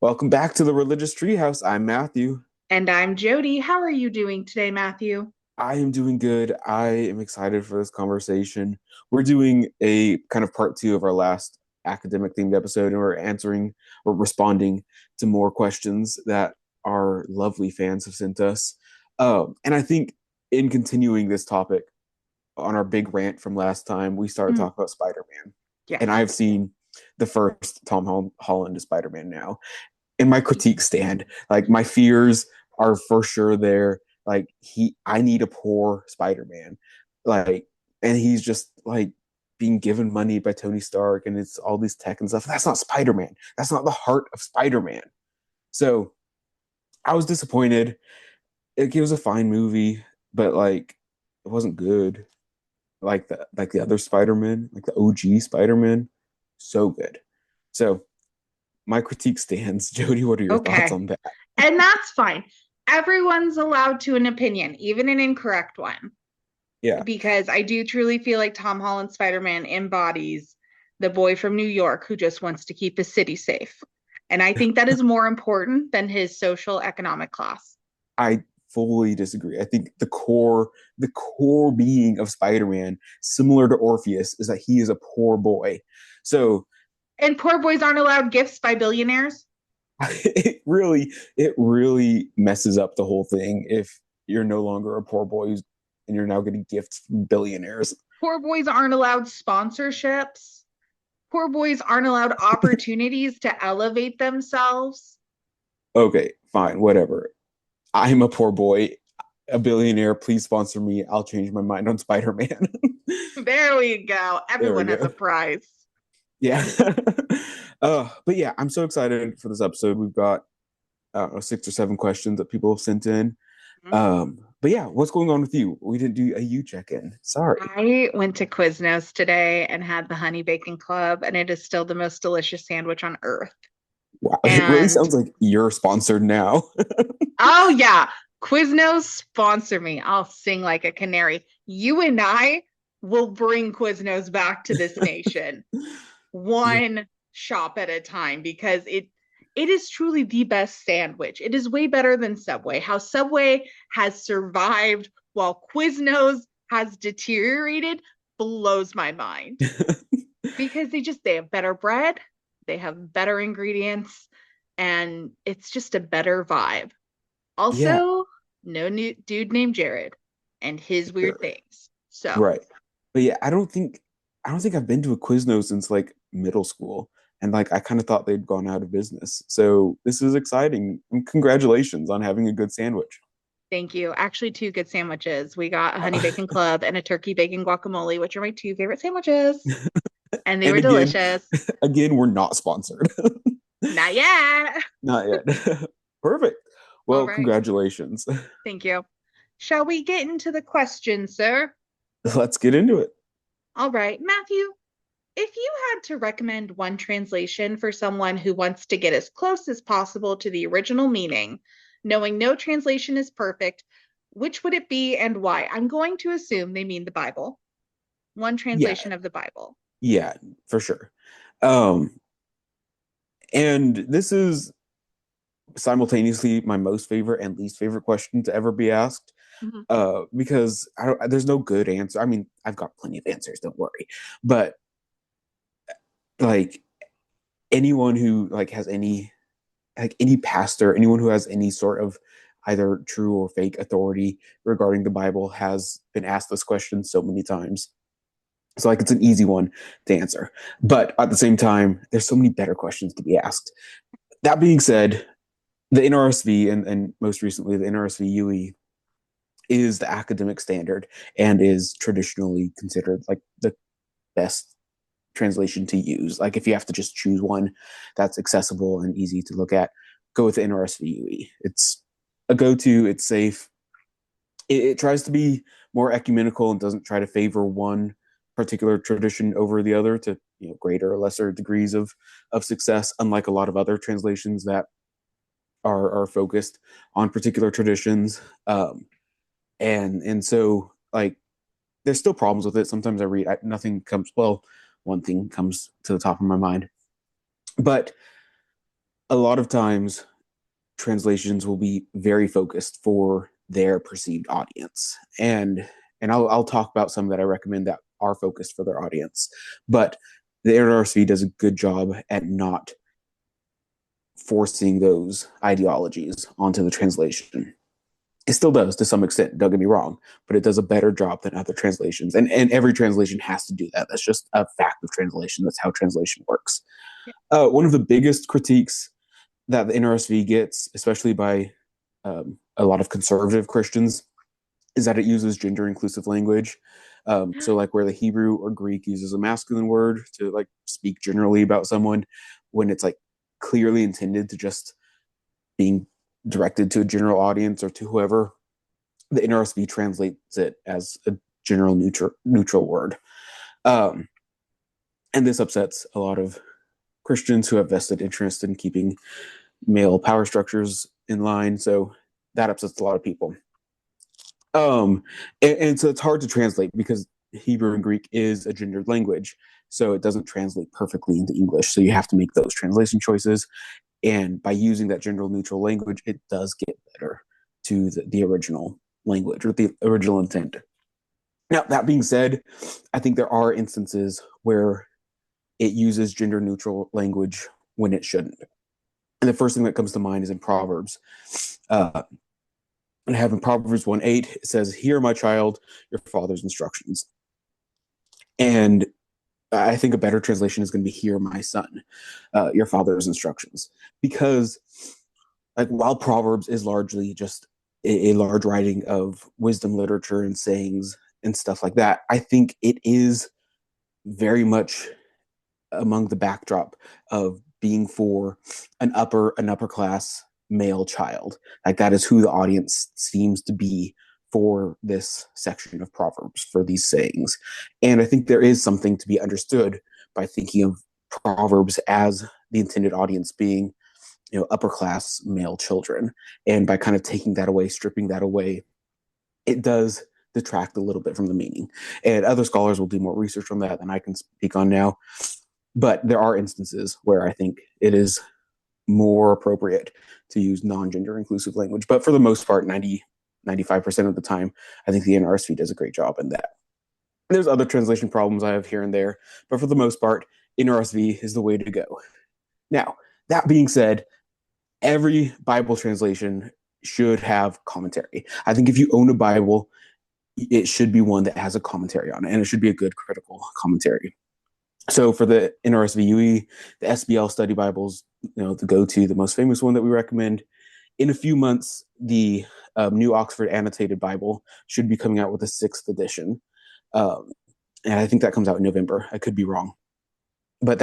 Welcome back to the Religious Treehouse. I'm Matthew. And I'm Jody. How are you doing today, Matthew? I am doing good. I am excited for this conversation. We're doing a kind of part two of our last academic themed episode, and we're answering or responding to more questions that our lovely fans have sent us. And I think in continuing this topic on our big rant from last time, we started Mm, talking about Spider-Man. And yes. I've seen the first Holland Spider-Man now. In my critique stand. Like my fears are for sure there. Like I need a poor Spider-Man. Like, and he's just like being given money by Tony Stark, and it's all these tech and stuff. That's not Spider-Man. That's not the heart of Spider-Man. So I was disappointed. It was a fine movie, but like it wasn't good. Like the other Spider-Man, like the OG Spider-Man, so good. So my critique stands. Jody, what are your thoughts Okay. on that? And that's fine. Everyone's allowed to an opinion, even an incorrect one, Yeah. because I do truly feel like Tom Holland Spider-Man embodies the boy from New York who just wants to keep his city safe. And I think that is more important than his social economic class. I fully disagree. I think the core being of Spider-Man, similar to Orpheus, is that he is a poor boy. So And poor boys aren't allowed gifts by billionaires. it really messes up the whole thing if you're no longer a poor boy and you're now getting gifts from billionaires. Poor boys aren't allowed sponsorships. Poor boys aren't allowed opportunities to elevate themselves. Okay, fine, whatever. I'm a poor boy, a billionaire. Please sponsor me. I'll change my mind on Spider-Man. There we go. There we Everyone has a go. prize. Yeah. But yeah, I'm so excited for this episode. We've got I don't know, 6 or 7 questions that people have sent in. But yeah, what's going on with you? We didn't do a you check-in. Sorry. I went to Quiznos today and had the honey bacon club, and it is still the most delicious sandwich on earth. Wow, it really And sounds like you're sponsored now. oh, yeah, Quiznos sponsor me. I'll sing like a canary. You and I will bring Quiznos back to this nation, Yeah. one shop at a time, because it is truly the best sandwich. It is way better than Subway. How Subway has survived while Quiznos has deteriorated blows my mind, because they have better bread, they have better ingredients, and it's just a better vibe. Yeah, Also, no new dude named Jared and his weird sure. things. So Right. But yeah, I don't think I've been to a Quiznos since like middle school. And like I kind of thought they'd gone out of business. So this is exciting. And congratulations on having a good sandwich. thank you. Actually, two good sandwiches. We got a honey bacon club and a turkey bacon guacamole, which are my two favorite sandwiches. And they And were again, delicious. again, we're not sponsored. Not yet. Not yet. Perfect. All Well, right. congratulations. Thank you. Shall we get into the question, sir? Let's get into it. All right. Matthew, if you had to recommend one translation for someone who wants to get as close as possible to the original meaning, knowing no translation is perfect, which would it be and why? I'm going to assume they mean the Bible, one Yeah, translation of the Bible. yeah, for sure. Um, and this is simultaneously my most favorite and least favorite question to ever be asked. Mhm. Because there's no good answer. I mean, I've got plenty of answers, don't worry. But like anyone who like has any pastor, anyone who has any sort of either true or fake authority regarding the Bible has been asked this question so many times. So like it's an easy one to answer. But at the same time, there's so many better questions to be asked. That being said, the NRSV and most recently the NRSV UE is the academic standard and is traditionally considered like the best translation to use. Like if you have to just choose one that's accessible and easy to look at, go with the NRSVUE. It's a go-to. It's safe. It tries to be more ecumenical and doesn't try to favor one particular tradition over the other to greater or lesser degrees of success. Unlike a lot of other translations that are focused on particular traditions, and so like there's still problems with it. Sometimes I read nothing comes well. One thing comes to the top of my mind, but a lot of times translations will be very focused for their perceived audience, and I'll talk about some that I recommend that are focused for their audience, but the NRSV does a good job at not forcing those ideologies onto the translation. It still does to some extent, don't get me wrong, but it does a better job than other translations. And every translation has to do that. That's just a fact of translation. That's how translation works. One of the biggest critiques that the NRSV gets, especially by a lot of conservative Christians, is that it uses gender inclusive language. So, like where the Hebrew or Greek uses a masculine word to like speak generally about someone, when it's like clearly intended to just being directed to a general audience or to whoever, the NRSV translates it as a general neutral word. Um, and this upsets a lot of Christians who have vested interest in keeping male power structures in line. So that upsets a lot of people. And so it's hard to translate because Hebrew and Greek is a gendered language. So it doesn't translate perfectly into English. So you have to make those translation choices. And by using that gender neutral language, it does get better to the original language or the original intent. Now, that being said, I think there are instances where it uses gender neutral language when it shouldn't. And the first thing that comes to mind is in Proverbs. And I have in Proverbs 1:8, it says, "Hear, my child, your father's instructions." And I think a better translation is going to be, "Hear, my son, your father's instructions." Because like while Proverbs is largely just a large writing of wisdom literature and sayings and stuff like that, I think it is very much among the backdrop of being for an upper class male child. Like that is who the audience seems to be for this section of Proverbs, for these sayings. And I think there is something to be understood by thinking of Proverbs as the intended audience being, upper class male children. And by kind of taking that away, stripping that away, it does detract a little bit from the meaning. And other scholars will do more research on that than I can speak on now. But there are instances where I think it is more appropriate to use non-gender inclusive language. But for the most part, 95% of the time, I think the NRSV does a great job in that. There's other translation problems I have here and there, but for the most part, NRSV is the way to go. Now, that being said, every Bible translation should have commentary. I think if you own a Bible, it should be one that has a commentary on it, and it should be a good critical commentary. So for the NRSVUE, the SBL study Bibles, the go-to, the most famous one that we recommend. In a few months, the New Oxford Annotated Bible should be coming out with a 6th edition. And I think that comes out in November. I could be wrong. But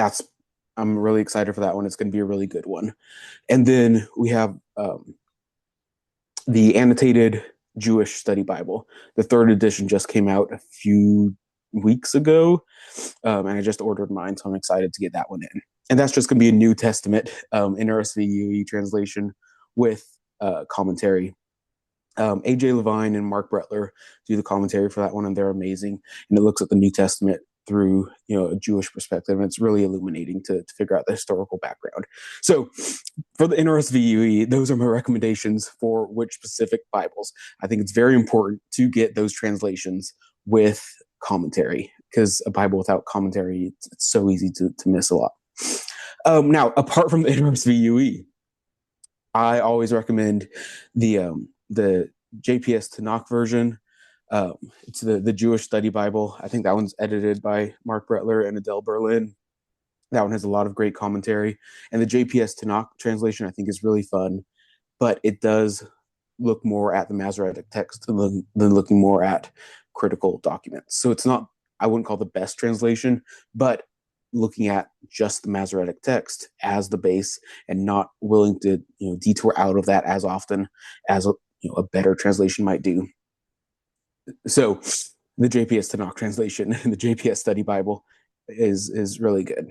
I'm really excited for that one. It's going to be a really good one. And then we have the Annotated Jewish Study Bible. The 3rd edition just came out a few weeks ago, and I just ordered mine, so I'm excited to get that one in. And that's just going to be a New Testament NRSV translation with commentary. AJ Levine and Mark Brettler do the commentary for that one, and they're amazing. And it looks at the New Testament through a Jewish perspective, and it's really illuminating to figure out the historical background. So for the NRSVUE, those are my recommendations for which specific Bibles. I think it's very important to get those translations with commentary, because a Bible without commentary, it's so easy to miss a lot. Now, apart from the NRSVUE, I always recommend the JPS Tanakh version. It's the Jewish Study Bible. I think that one's edited by Mark Brettler and Adele Berlin. That one has a lot of great commentary. And the JPS Tanakh translation, I think, is really fun, but it does look more at the Masoretic text than looking more at critical documents. So it's not, I wouldn't call the best translation, but looking at just the Masoretic text as the base and not willing to detour out of that as often as a better translation might do. So the JPS Tanakh translation and the JPS Study Bible is really good.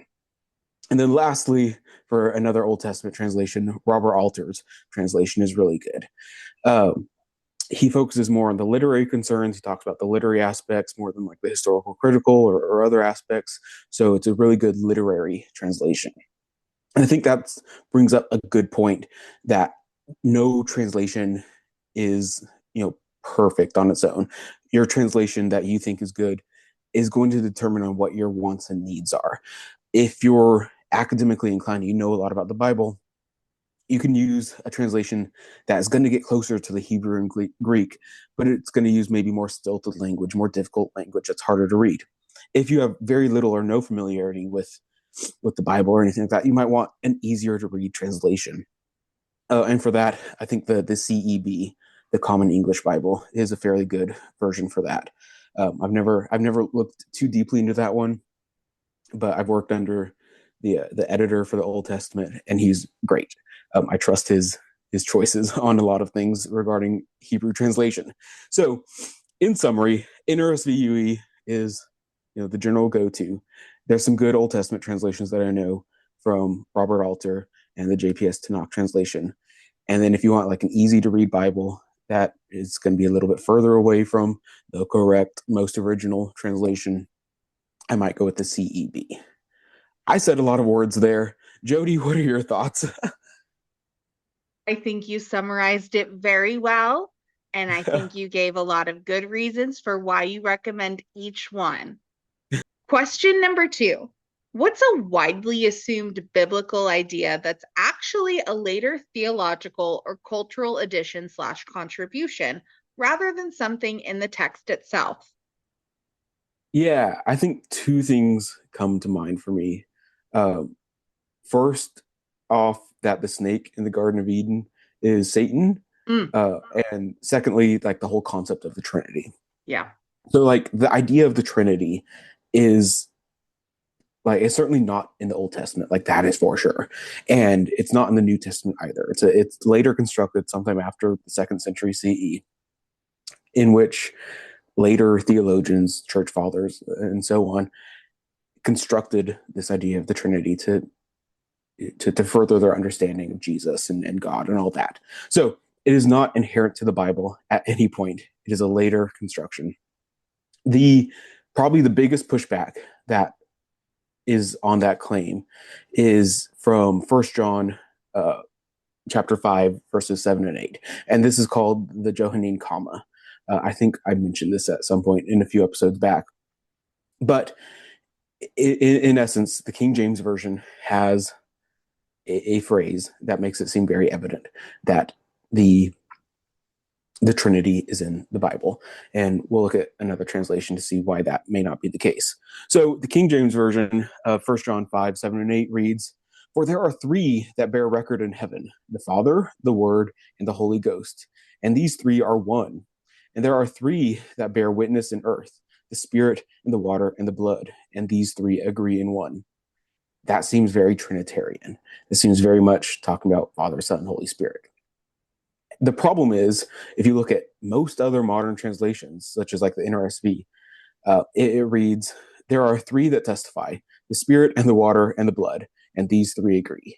And then lastly, for another Old Testament translation, Robert Alter's translation is really good. He focuses more on the literary concerns. He talks about the literary aspects more than like the historical critical or other aspects. So it's a really good literary translation. And I think that brings up a good point that no translation is, perfect on its own. Your translation that you think is good is going to determine on what your wants and needs are. If you're academically inclined, you know a lot about the Bible, you can use a translation that is going to get closer to the Hebrew and Greek, but it's going to use maybe more stilted language, more difficult language that's harder to read. If you have very little or no familiarity with the Bible or anything like that, you might want an easier to read translation. And for that, I think the CEB, the Common English Bible, is a fairly good version for that. I've never looked too deeply into that one, but I've worked under the editor for the Old Testament, and he's great. I trust his choices on a lot of things regarding Hebrew translation. So, in summary, NRSVUE is the general go-to. There's some good Old Testament translations that I know from Robert Alter and the JPS Tanakh translation. And then if you want like an easy to read Bible that is going to be a little bit further away from the correct, most original translation, I might go with the CEB. I said a lot of words there. Jody, what are your thoughts? I think you summarized it very well, and I think you gave a lot of good reasons for why you recommend each one. Question number two. What's a widely assumed biblical idea that's actually a later theological or cultural addition slash contribution rather than something in the text itself? Yeah, I think two things come to mind for me. Um, First off, that the snake in the Garden of Eden is Satan. Mm, Uh, and secondly, like the whole concept of the Trinity. yeah. So, like, the idea of the Trinity is like it's certainly not in the Old Testament, like that is for sure, and it's not in the New Testament either. It's later constructed sometime after the second century CE, in which later theologians, church fathers, and so on constructed this idea of the Trinity to further their understanding of Jesus and God and all that. So it is not inherent to the Bible at any point. It is a later construction. The Probably the biggest pushback that is on that claim is from First John chapter 5 verses 7 and 8, and this is called the Johannine comma. I think I mentioned this at some point in a few episodes back, but in essence, the King James version has a phrase that makes it seem very evident that the the Trinity is in the Bible. And we'll look at another translation to see why that may not be the case. So the King James Version of 1 John 5, 7, and 8 reads, "For there are three that bear record in heaven, the Father, the Word, and the Holy Ghost. And these three are one. And there are three that bear witness in earth, the Spirit, and the water, and the blood. And these three agree in one." That seems very Trinitarian. This seems very much talking about Father, Son, and Holy Spirit. The problem is, if you look at most other modern translations, such as like the NRSV, it reads, "There are three that testify, the Spirit and the water and the blood, and these three agree."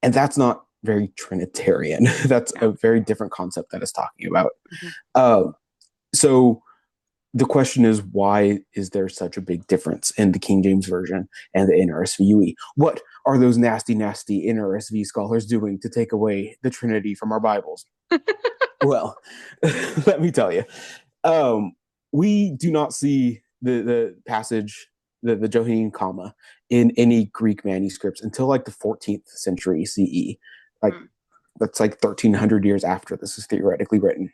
And that's not very Trinitarian. That's Yeah. a very different concept that it's talking about. Mhm. Uh, so the question is, why is there such a big difference in the King James Version and the NRSV? What are those nasty, nasty NRSV scholars doing to take away the Trinity from our Bibles? Well, let me tell you, um, we do not see the passage, the Johannine comma, in any Greek manuscripts until like the 14th century CE. Like Mm. that's like 1300 years after this is theoretically written.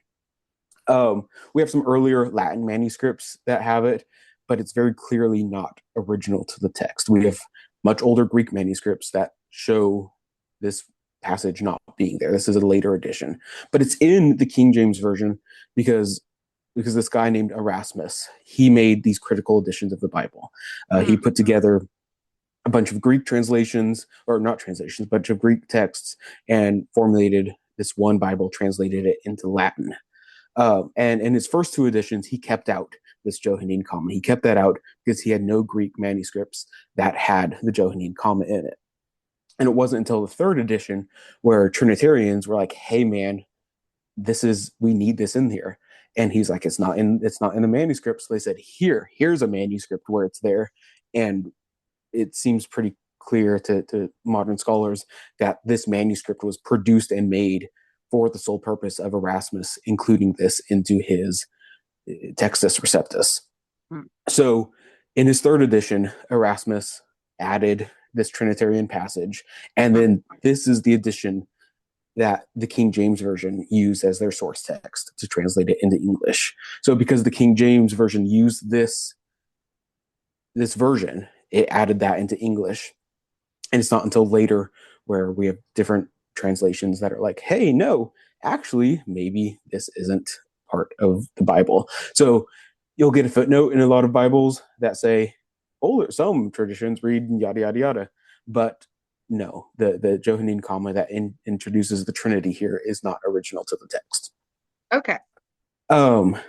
We have some earlier Latin manuscripts that have it, but it's very clearly not original to the text. We have much older Greek manuscripts that show this passage not being there. This is a later edition, but it's in the King James version because this guy named Erasmus, he made these critical editions of the Bible. He Mm. put together a bunch of Greek translations, or not translations, a bunch of Greek texts, and formulated this one Bible, translated it into Latin. And in his first two editions, he kept out this Johannine comma. He kept that out because he had no Greek manuscripts that had the Johannine comma in it. And it wasn't until the third edition where Trinitarians were like, "Hey, man, we need this in here." And he's like, it's not in the manuscript. So they said, here's a manuscript where it's there. And it seems pretty clear to modern scholars that this manuscript was produced and made for the sole purpose of Erasmus including this into his Textus Receptus. Mm. So in his third edition, Erasmus added this Trinitarian passage, and then this is the edition that the King James Version used as their source text to translate it into English. So because the King James Version used this version, it added that into English. And it's not until later where we have different translations that are like, hey, no, actually, maybe this isn't part of the Bible. So you'll get a footnote in a lot of Bibles that say, oh, some traditions read yada, yada, yada. But no, the Johannine comma that introduces the Trinity here is not original to the text. Okay. The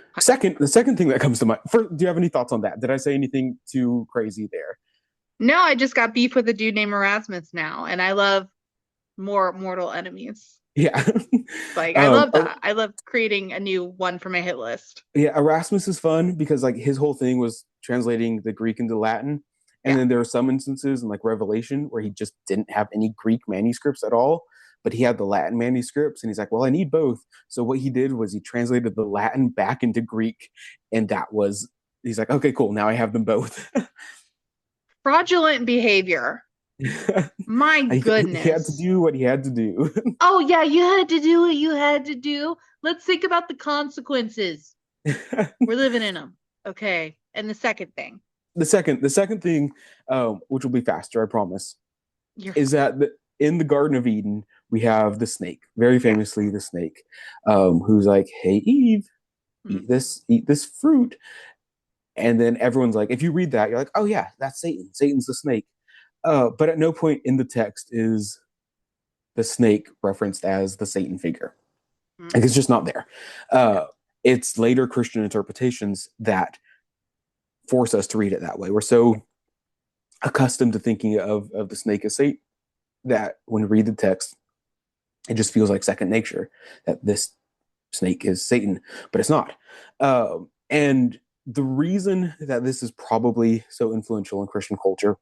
second thing that comes to mind. First, do you have any thoughts on that? Did I say anything too crazy there? No, I just got beef with a dude named Erasmus now, and I love more mortal enemies. Yeah. Like I love that. I love creating a new one for my hit list. Yeah, Erasmus is fun because like his whole thing was translating the Greek into Latin. And Yeah. then there are some instances in like Revelation where he just didn't have any Greek manuscripts at all, but he had the Latin manuscripts and he's like, well, I need both. So what he did was he translated the Latin back into Greek, and he's like, okay, cool, now I have them both. Fraudulent behavior. My He had to goodness. do what he had to do. Oh yeah, you had to do what you had to do. Let's think about the consequences. We're living in them. Okay. And the second thing. The second thing, which will be faster, I promise, You're is that in the Garden of Eden, we have the snake, very yeah. famously the snake, who's like, "Hey Eve, Mm-hmm. eat this fruit," and then everyone's like, if you read that, you're like, "Oh yeah, that's Satan. Satan's the snake." But at no point in the text is the snake referenced as the Satan figure. Mm-hmm. Like it's just not there. Yeah. It's later Christian interpretations that force us to read it that way. We're so accustomed to thinking of the snake as Satan that when we read the text, it just feels like second nature that this snake is Satan, but it's not. And the reason that this is probably so influential in Christian culture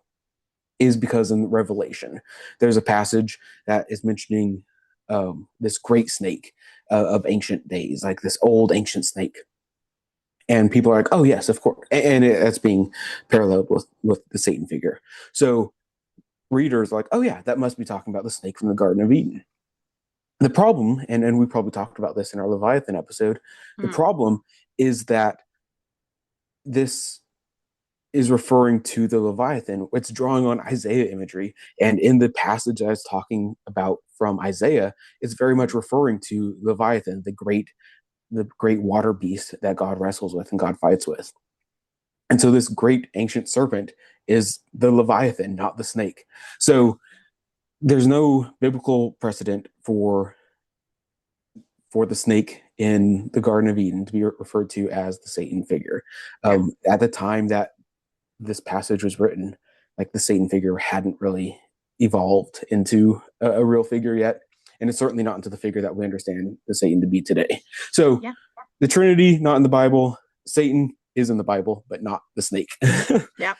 is because in Revelation, there's a passage that is mentioning this great snake of ancient days, like this old ancient snake. And people are like, oh, yes, of course. And that's being paralleled with the Satan figure. So readers are like, oh, yeah, that must be talking about the snake from the Garden of Eden. The problem, and we probably talked about this in our Leviathan episode, the Mm-hmm. problem is that this is referring to the Leviathan. It's drawing on Isaiah imagery. And in the passage I was talking about from Isaiah, it's very much referring to Leviathan, the great water beast that God wrestles with and God fights with. And so this great ancient serpent is the Leviathan, not the snake. So there's no biblical precedent for the snake in the Garden of Eden to be referred to as the Satan figure. Yeah. At the time that this passage was written, like the Satan figure hadn't really evolved into a real figure yet. And it's certainly not into the figure that we understand the Satan to be today. So Yeah. the Trinity, not in the Bible. Satan is in the Bible, but not the snake. Yeah.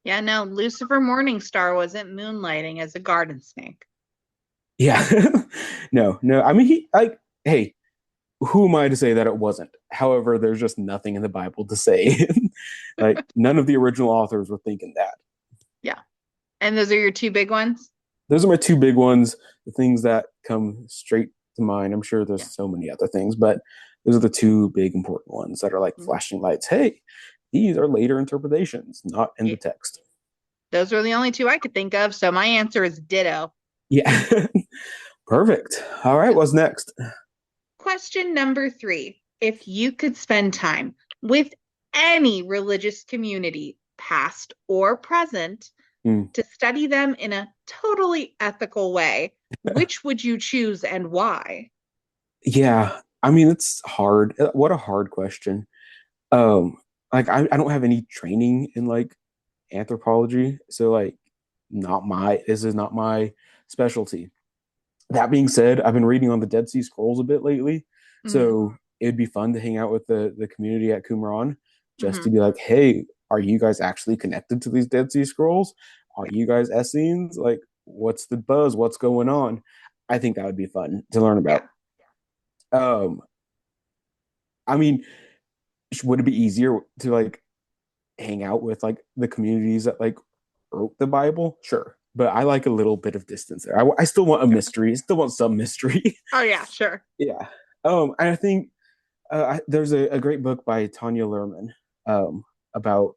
Yeah, no, Lucifer Morningstar wasn't moonlighting as a garden snake. Yeah. No. I mean, hey, who am I to say that it wasn't? However, there's just nothing in the Bible to say. Like, none of the original authors were thinking that. Yeah. And those are your two big ones? Those are my two big ones, the things that come straight to mind. I'm sure Yeah. there's so many other things, but those are the two big important ones that are like Mm-hmm. flashing lights. Hey, these are later interpretations, not in Yeah. the text. Those were the only two I could think of. So my answer is ditto. Yeah. Perfect. All right, what's next? Question number 3. If you could spend time with any religious community, past or present, to study them in a totally ethical way, which would you choose and why? Yeah, I mean, it's hard. What a hard question. Um, like I don't have any training in like anthropology, so like this is not my specialty. That being said, I've been reading on the Dead Sea Scrolls a bit lately, Mm-hmm. so it'd be fun to hang out with the community at Qumran just Mm-hmm. to be like, hey, are you guys actually connected to these Dead Sea Scrolls? are you guys Essenes? Like, what's the buzz? What's going on? I think that would be fun to learn Yeah. about. Um, I mean, would it be easier to like hang out with like the communities that like wrote the Bible? Sure. But I like a little bit of distance there. I still want a mystery. I still want some mystery. Oh yeah, sure. Yeah. And I think there's a great book by Tanya Luhrmann about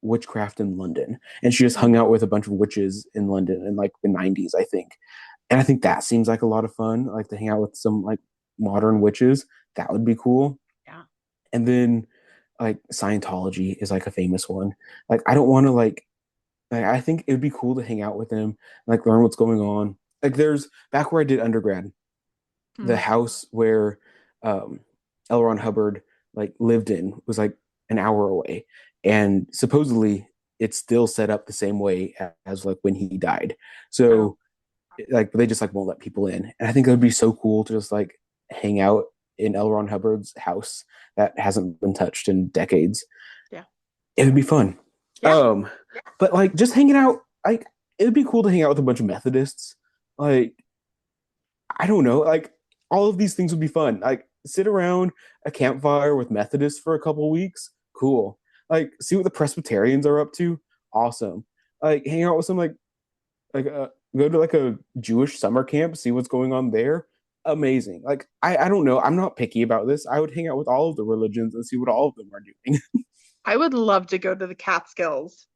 witchcraft in London, and she just hung Mm, out with a bunch of witches in London in like the '90s, I think. And I think that seems like a lot of fun, like to hang out with some like modern witches. That would be cool. yeah. And then like Scientology is like a famous one. Like I don't want to like I think it would be cool to hang out with them, like learn what's going on. Like there's back where I did undergrad, the Mm. house where um L. Ron Hubbard like lived in was like an hour away, and supposedly it's still set up the same way as like when he died. Oh, So like they just like won't let people in, and I think it would be so cool to just like hang out in L. Ron Hubbard's house that hasn't been touched in decades. yeah. It would be fun. Yeah. Um, but like just hanging out, like it would be cool to hang out with a bunch of Methodists. Like I don't know, like all of these things would be fun. Like sit around a campfire with Methodists for a couple weeks, cool. Like see what the Presbyterians are up to, awesome. Like hang out with some like go to like a Jewish summer camp, see what's going on there. Amazing. Like I don't know. I'm not picky about this. I would hang out with all of the religions and see what all of them are doing. I would love to go to the Catskills.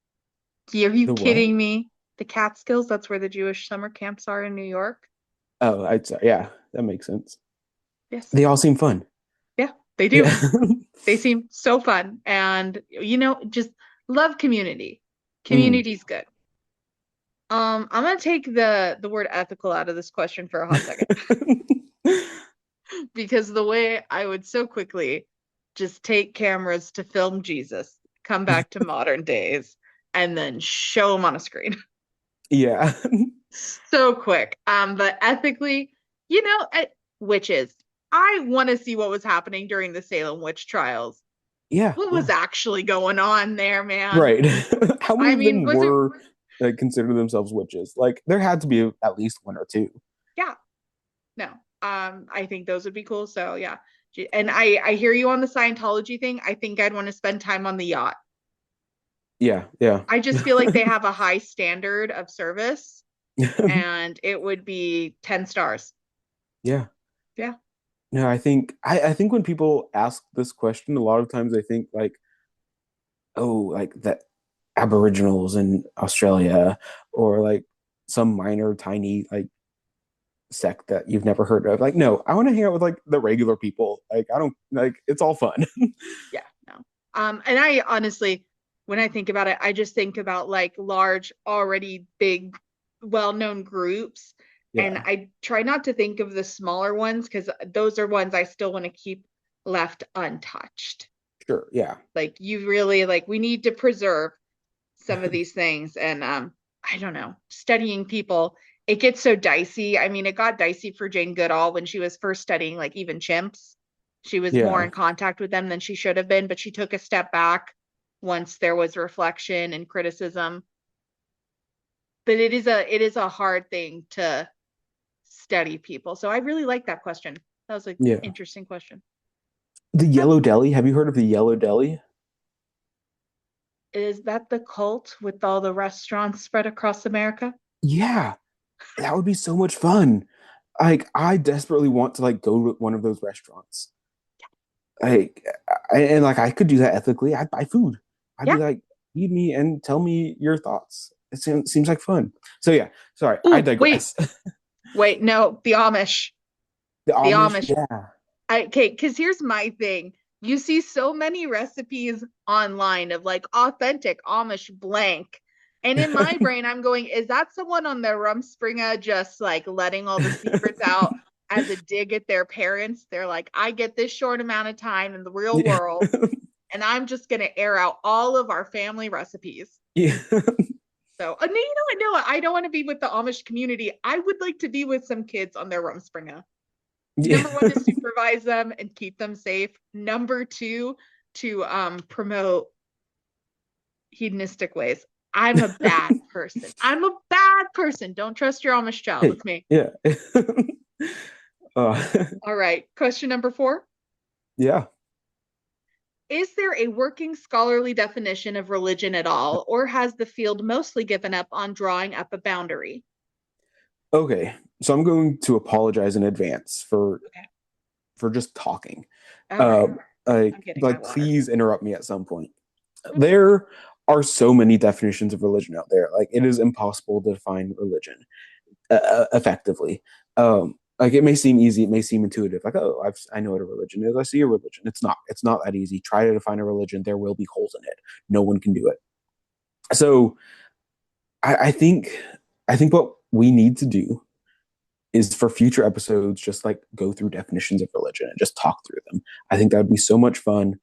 Are you The what? kidding me? The Catskills, that's where the Jewish summer camps are in New York. Oh, I'd say yeah, that makes sense. Yes. They all seem fun. Yeah, they do. Yeah. They seem so fun. And just love community. Mm. Community's good. I'm gonna take the word ethical out of this question for a hot second because the way I would so quickly just take cameras to film Jesus, come back to modern days, and then show him on a screen. Yeah. So quick. But ethically, witches. I want to see what was happening during the Salem witch trials. Yeah, What was yeah. actually going on there, man? Right. How many I of mean, them was it? were like consider themselves witches? Like there had to be at least one or two. Yeah, no. I think those would be cool. So yeah. And I hear you on the Scientology thing. I think I'd want to spend time on the yacht. Yeah, yeah. I just feel like they have a high standard of service and it would be 10 stars. Yeah. Yeah. No, I think when people ask this question, a lot of times they think like, oh, like the Aboriginals in Australia or like some minor tiny like sect that you've never heard of. Like, no, I want to hang out with like the regular people. Like, I don't like it's all fun. Yeah, no. And I honestly, when I think about it, I just think about like large, already big, well-known groups. And Yeah, I try not to think of the smaller ones because those are ones I still want to keep left untouched. sure. Yeah. Like you really like we need to preserve some of these things. And I don't know, studying people, it gets so dicey. I mean, it got dicey for Jane Goodall when she was first studying like even chimps. She was more Yeah. in contact with them than she should have been, but she took a step back once there was reflection and criticism. But it is a hard thing to study people. So I really like that question. That was an Yeah. interesting question. The Huh. Yellow Deli. Have you heard of the Yellow Deli? Is that the cult with all the restaurants spread across America? Yeah. That would be so much fun. Like, I desperately want to like go to one of those restaurants. Like, and like I could do that ethically. I'd buy food. I'd be Yeah. like, feed me and tell me your thoughts. Seems like fun. So yeah, sorry, I Oh, wait, digress. wait, no, the Amish. The The Amish, Amish. yeah, Okay, because here's my thing. You see so many recipes online of like authentic Amish blank. And in my brain, I'm going, is that someone on their Rumspringa just like letting all the secrets out as a dig at their parents? They're like, I get this short amount of time in the real yeah, world, and I'm just going to air out all of our family recipes. yeah, So, no, no, I don't want to be with the Amish community. I would like to be with some kids on their Rumspringa. yeah. Number one, to supervise them and keep them safe. Number two, to promote hedonistic ways. I'm a bad person. I'm a bad person. Don't trust your Amish child. Hey, It's me. yeah. uh, All right. Question number 4. yeah. Is there a working scholarly definition of religion at all, or has the field mostly given up on drawing up a boundary? Okay. So I'm going to apologize in advance Okay. for just talking. All right. Um, like, I'm getting my like, water. please interrupt me at some point. There are so many definitions of religion out there. Like, it is impossible to define religion effectively. Like, it may seem easy, it may seem intuitive. Like, oh, I know what a religion is. I see a religion. It's not. It's not that easy. Try to define a religion. There will be holes in it. No one can do it. So, I think, what we need to do is for future episodes, just like go through definitions of religion and just talk through them. I think that would be so much fun,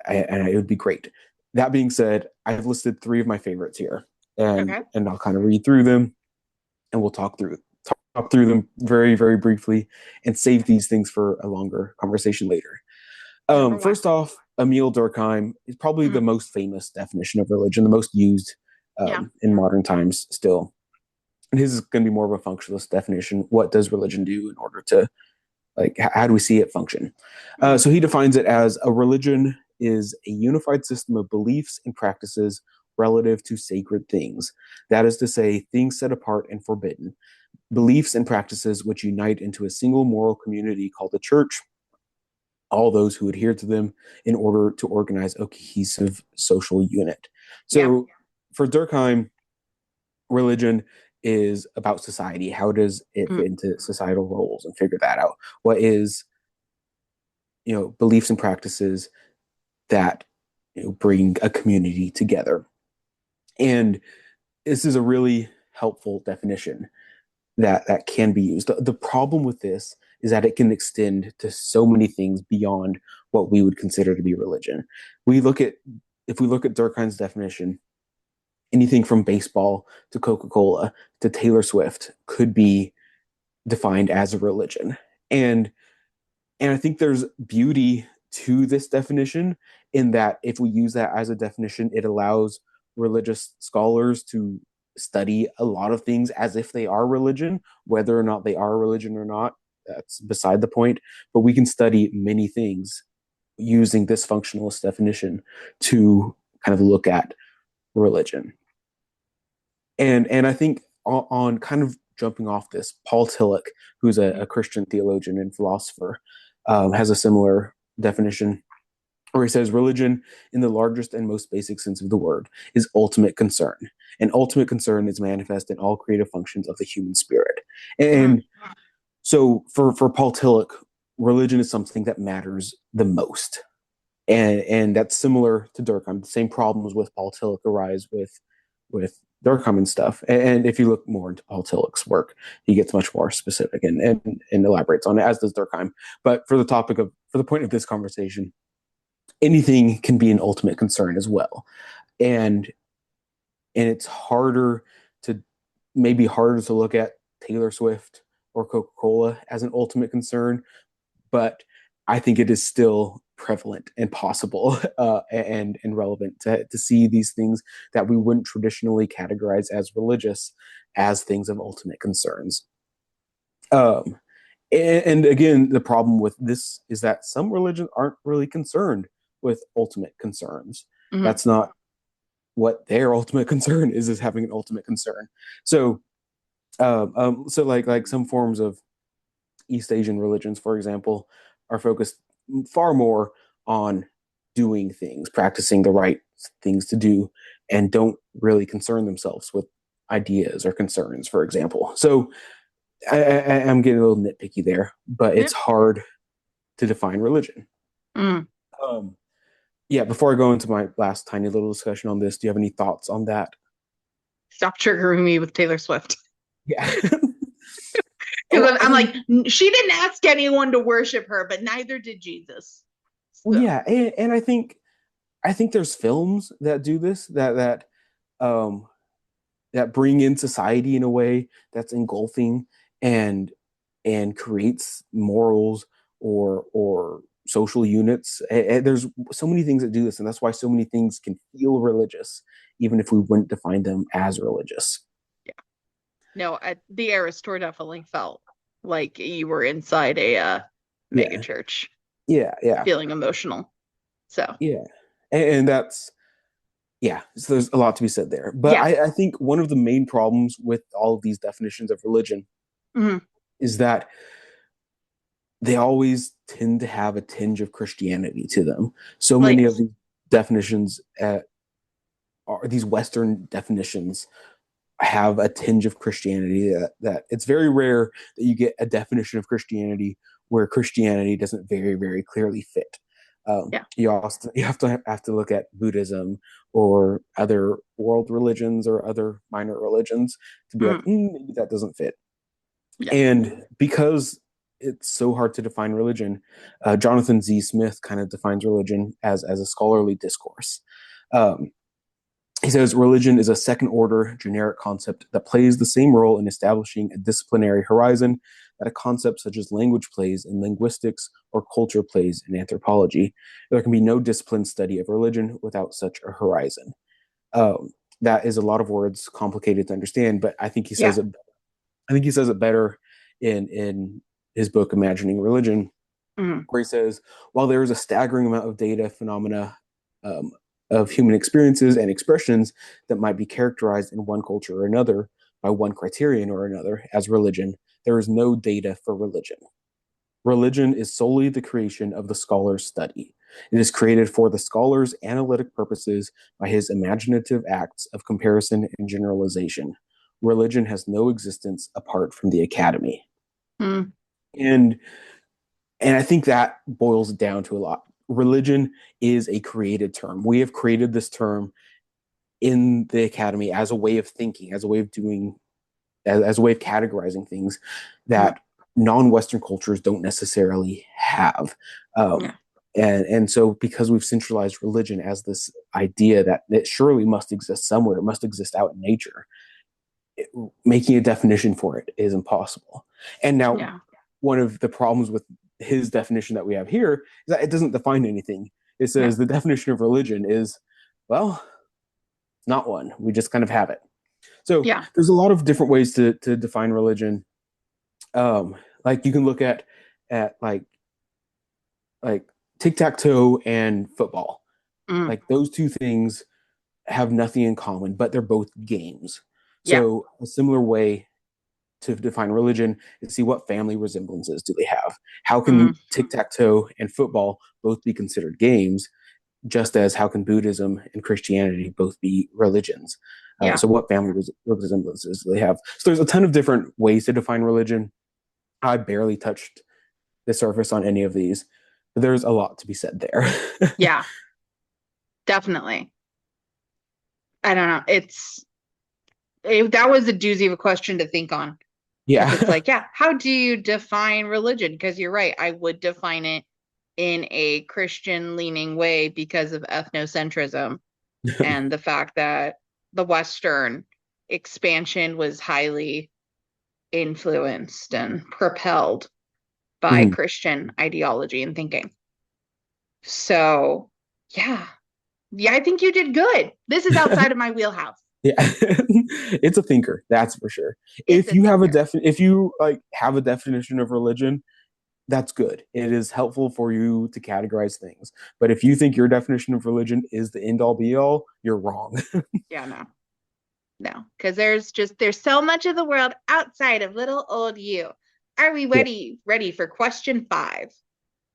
and it would be great. That being said, I've listed 3 of my favorites here, and Okay. I'll kind of read through them, and we'll talk through them very, very briefly, and save these things for a longer conversation later. Number 1. First off, Emil Durkheim is probably the Mm, most famous definition of religion, the most used yeah. in modern times still. And his is going to be more of a functionalist definition. What does religion do in order to, like, how do we see it function? Mm, So he defines it as a religion is a unified system of beliefs and practices relative to sacred things. That is to say, things set apart and forbidden, beliefs and practices which unite into a single moral community called the church, all those who adhere to them in order to organize a cohesive social unit. yeah. So for Durkheim, religion is about society. How does it Mm, fit into societal roles and figure that out? What is, beliefs and practices that bring a community together? And this is a really helpful definition that can be used. The problem with this is that it can extend to so many things beyond what we would consider to be religion. We look at If we look at Durkheim's definition, anything from baseball to Coca-Cola to Taylor Swift could be defined as a religion. And I think there's beauty to this definition in that if we use that as a definition, it allows religious scholars to study a lot of things as if they are religion, whether or not they are religion or not. That's beside the point. But we can study many things using this functionalist definition to kind of look at religion. And I think on kind of jumping off this, Paul Tillich, who's a Christian theologian and philosopher, has a similar definition where he says religion, in the largest and most basic sense of the word, is ultimate concern. And ultimate concern is manifest in all creative functions of the human spirit. mm, And so for Paul Tillich, religion is something that matters the most. And that's similar to Durkheim. The same problems with Paul Tillich arise with Durkheim and stuff. And if you look more into Paul Tillich's work, he gets much more specific and elaborates on it, as does Durkheim. But for the point of this conversation, anything can be an ultimate concern as well. And it's harder to look at Taylor Swift or Coca-Cola as an ultimate concern, but I think it is still prevalent and possible and relevant to see these things that we wouldn't traditionally categorize as religious as things of ultimate concerns. Um, and again, the problem with this is that some religions aren't really concerned with ultimate concerns. mm, That's not what their ultimate concern is having an ultimate concern. So like some forms of East Asian religions, for example, are focused far more on doing things, practicing the right things to do, and don't really concern themselves with ideas or concerns, for example. So I'm getting a little nitpicky there, but yeah. it's hard to define religion. Mm. Um, yeah, before I go into my last tiny little discussion on this, do you have any thoughts on that? Stop triggering me with Taylor Swift. Yeah. Because well, I'm like, she didn't ask anyone to worship her, but neither did Jesus. So, yeah, and I think there's films that do this um that bring in society in a way that's engulfing and creates morals or social units. There's so many things that do this, and that's why so many things can feel religious, even if we wouldn't define them as religious. Yeah. No, the Eras tour definitely felt like you were inside a mega Yeah, church, yeah, yeah, feeling emotional. So, yeah, and that's yeah. So there's a lot to be said there, but yeah. I think one of the main problems with all of these definitions of religion Hmm. is that they always tend to have a tinge of Christianity to them. So many Like, of these definitions are these Western definitions have a tinge of Christianity that it's very rare that you get a definition of Christianity where Christianity doesn't very clearly fit. yeah. You have to look at Buddhism or other world religions or other minor religions to be like, Hmm. maybe that doesn't fit. Yeah. And because it's so hard to define religion, Jonathan Z. Smith kind of defines religion as a scholarly discourse. Um, he says religion is a second order generic concept that plays the same role in establishing a disciplinary horizon that a concept such as language plays in linguistics or culture plays in anthropology. There can be no disciplined study of religion without such a horizon. Um, that is a lot of words, complicated to understand, but Yeah. I think he says it better in his book Imagining Religion, Hmm. where he says, while there is a staggering amount of data, phenomena, um, of human experiences and expressions that might be characterized in one culture or another by one criterion or another as religion, there is no data for religion. Religion is solely the creation of the scholar's study. It is created for the scholar's analytic purposes by his imaginative acts of comparison and generalization. Religion has no existence apart from the academy. Hmm. And I think that boils down to a lot. Religion is a created term. We have created this term in the academy as a way of thinking, as a way of doing, as a way of categorizing things Hmm. that non-Western cultures don't necessarily have. Yeah. And so because we've centralized religion as this idea that it surely must exist somewhere, it must exist out in nature, making a definition for it is impossible. And now, Yeah. one of the problems with his definition that we have here is that it doesn't define anything. It Yeah. says the definition of religion is, well, not one. We just kind of have it. So Yeah. there's a lot of different ways to define religion. Like you can look at like tic tac toe and football. Hmm. Like those two things have nothing in common, but they're both games. Yeah. So a similar way to define religion and see what family resemblances do they have. How Hmm. can tic tac toe and football both be considered games, just as how can Buddhism and Christianity both be religions? Yeah. So, what family resemblances do they have? So, there's a ton of different ways to define religion. I barely touched the surface on any of these, but there's a lot to be said there. Yeah. Definitely. I don't know. That was a doozy of a question to think on because it's Yeah. like, yeah, how do you define religion? Because you're right, I would define it in a Christian leaning way because of ethnocentrism and the fact that the Western expansion was highly influenced and propelled by Mhm. Christian ideology and thinking. So, yeah. Yeah, I think you did good. This is outside of my wheelhouse. Yeah. It's a thinker, that's for sure. It's a thinker. If you like have a definition of religion, that's good. It is helpful for you to categorize things. But if you think your definition of religion is the end all be all, you're wrong. Yeah, no. No, because there's so much of the world outside of little old you. Are we Yeah, ready for question 5?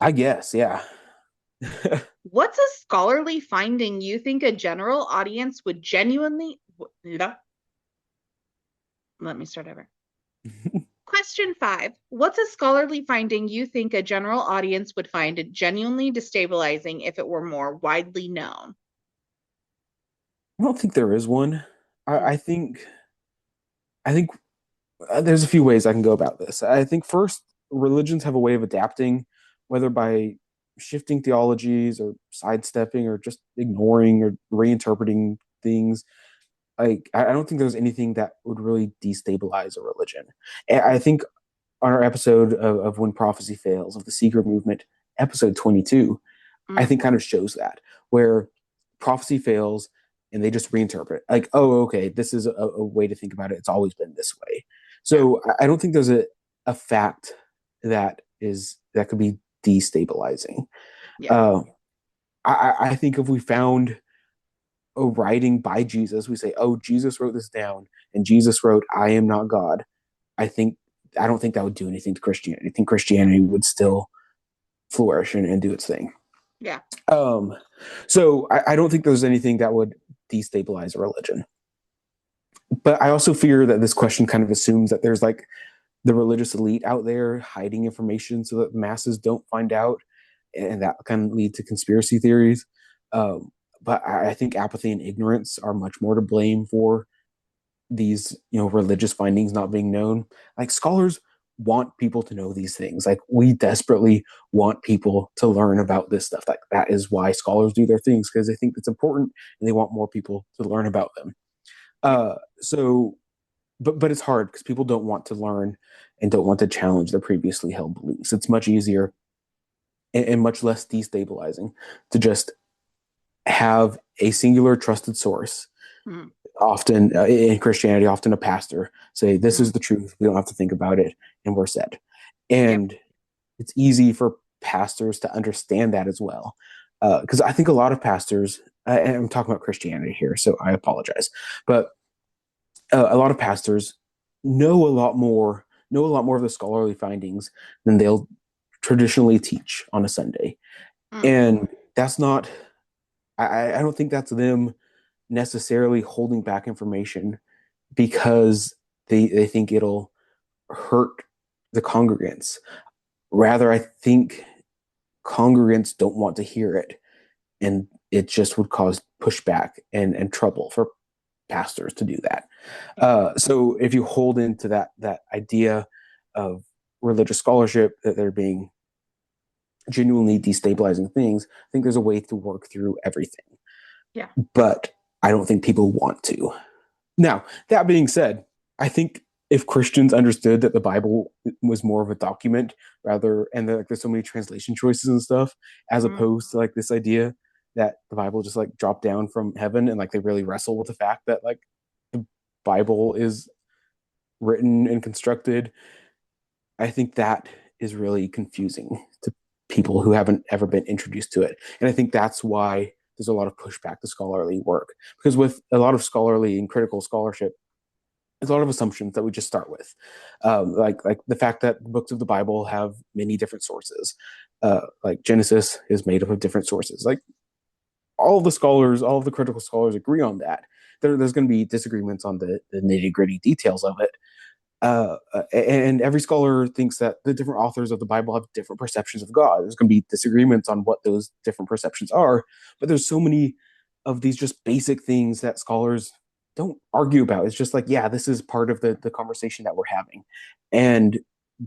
I guess, yeah. What's a scholarly finding you think a general audience would genuinely let me start over. Question 5. What's a scholarly finding you think a general audience would find it genuinely destabilizing if it were more widely known? I don't think there is one. Mm, I think there's a few ways I can go about this. I think first, religions have a way of adapting, whether by shifting theologies or sidestepping or just ignoring or reinterpreting things. Like I don't think there's anything that would really destabilize a religion. I think on our episode of When Prophecy Fails of the Secret Movement, episode 22, I Mm, think kind of shows that, where prophecy fails and they just reinterpret. Like, oh, okay, this is a way to think about it. It's always been this way. yeah. So I don't think there's a fact that could be destabilizing. Yeah. Uh, I think if we found a writing by Jesus, we say, oh, Jesus wrote this down, and Jesus wrote, I am not God. I think I don't think that would do anything to Christianity. I think Christianity would still flourish and do its thing. Yeah. Um, so I don't think there's anything that would destabilize a religion. But I also fear that this question kind of assumes that there's like the religious elite out there hiding information so that masses don't find out, and that can lead to conspiracy theories. Um, but I think apathy and ignorance are much more to blame for these, religious findings not being known. Like scholars want people to know these things. Like we desperately want people to learn about this stuff. Like that is why scholars do their things, because they think it's important and they want more people to learn about them. Yeah. So but it's hard because people don't want to learn and don't want to challenge their previously held beliefs. It's much easier and much less destabilizing to just have a singular trusted source, Mm, often in Christianity, often a pastor, say, this mm, is the truth. We don't have to think about it, and we're set. yep. And it's easy for pastors to understand that as well. Because I think a lot of pastors, and I'm talking about Christianity here, so I apologize, but a lot of pastors know a lot more of the scholarly findings than they'll traditionally teach on a Sunday. Mm, And that's not, I don't think that's them necessarily holding back information because they think it'll hurt the congregants. Rather, I think congregants don't want to hear it, and it just would cause pushback and trouble for pastors to do that. So if you hold into that idea of religious scholarship that they're being genuinely destabilizing things, I think there's a way to work through everything. yeah. But I don't think people want to. Now, that being said, I think if Christians understood that the Bible was more of a document rather, and that, like, there's so many translation choices and stuff, as Mm, opposed to like this idea that the Bible just like dropped down from heaven, and like they really wrestle with the fact that like the Bible is written and constructed, I think that is really confusing to people who haven't ever been introduced to it. And I think that's why there's a lot of pushback to scholarly work. Because with a lot of scholarly and critical scholarship, there's a lot of assumptions that we just start with, like the fact that the books of the Bible have many different sources. Like Genesis is made up of different sources. Like all of the scholars, all of the critical scholars agree on that. There's going to be disagreements on the nitty gritty details of it, and every scholar thinks that the different authors of the Bible have different perceptions of God. There's going to be disagreements on what those different perceptions are, but there's so many of these just basic things that scholars don't argue about. It's just like, yeah, this is part of the conversation that we're having. And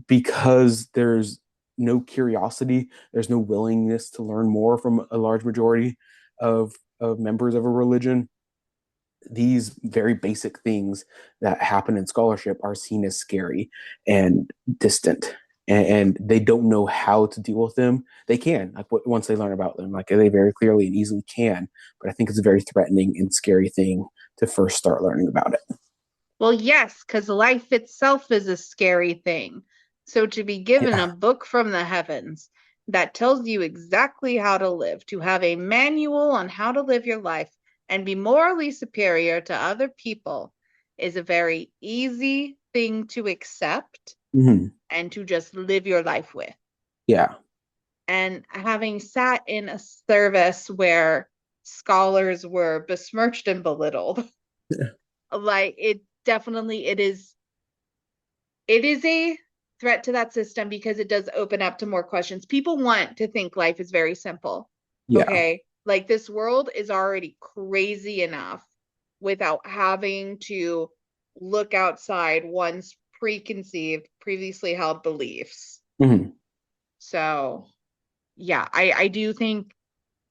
because there's no curiosity, there's no willingness to learn more from a large majority of members of a religion, these very basic things that happen in scholarship are seen as scary and distant, and they don't know how to deal with them. They can, like, once they learn about them, like they very clearly and easily can, but I think it's a very threatening and scary thing to first start learning about it. well, yes, because life itself is a scary thing. So to be given a Yeah. book from the heavens that tells you exactly how to live, to have a manual on how to live your life and be morally superior to other people is a very easy thing to accept Mm-hmm. and to just live your life with. Yeah. And having sat in a service where scholars were besmirched and belittled, like it is a threat to that system because it does open up to more questions. People want to think life is very simple. Yeah. Okay, like this world is already crazy enough without having to look outside one's preconceived previously held beliefs. Mm-hmm. So yeah, I do think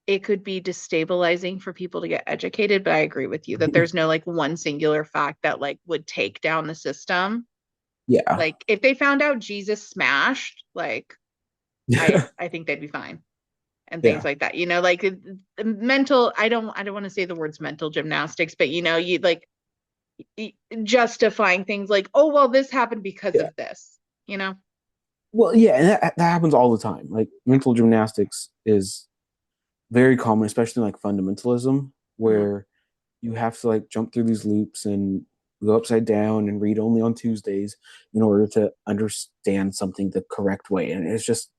it could be destabilizing for people to get educated, but I agree with you that there's no like one singular fact that like would take down the system. Yeah. Like if they found out Jesus smashed, like I think they'd be fine and things Yeah. like that. Like mental, I don't want to say the words mental gymnastics, but you like justifying things like, oh, well, this happened because Yeah. of this, you know? Well, yeah, and that happens all the time. Like Yeah. mental gymnastics is very common, especially in like fundamentalism, Mhm. where you have to like jump through these loops and go upside down and read only on Tuesdays in order to understand something the correct way. And it's just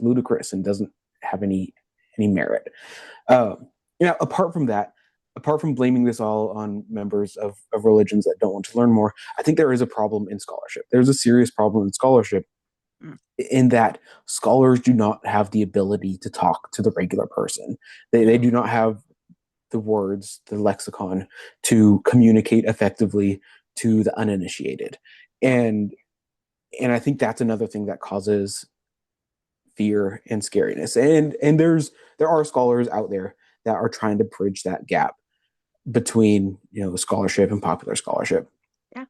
ludicrous and doesn't have any merit. Apart from that, apart from blaming this all on members of religions that don't want to learn more, I think there is a problem in scholarship. There's a serious problem in scholarship Mm. in that scholars do not have the ability to talk to the regular person. They Mm. do not have the words, the lexicon to communicate effectively to the uninitiated. Yeah. And I think that's another thing that causes fear and scariness. And there are scholars out there that are trying to bridge that gap between scholarship and popular scholarship. Yeah.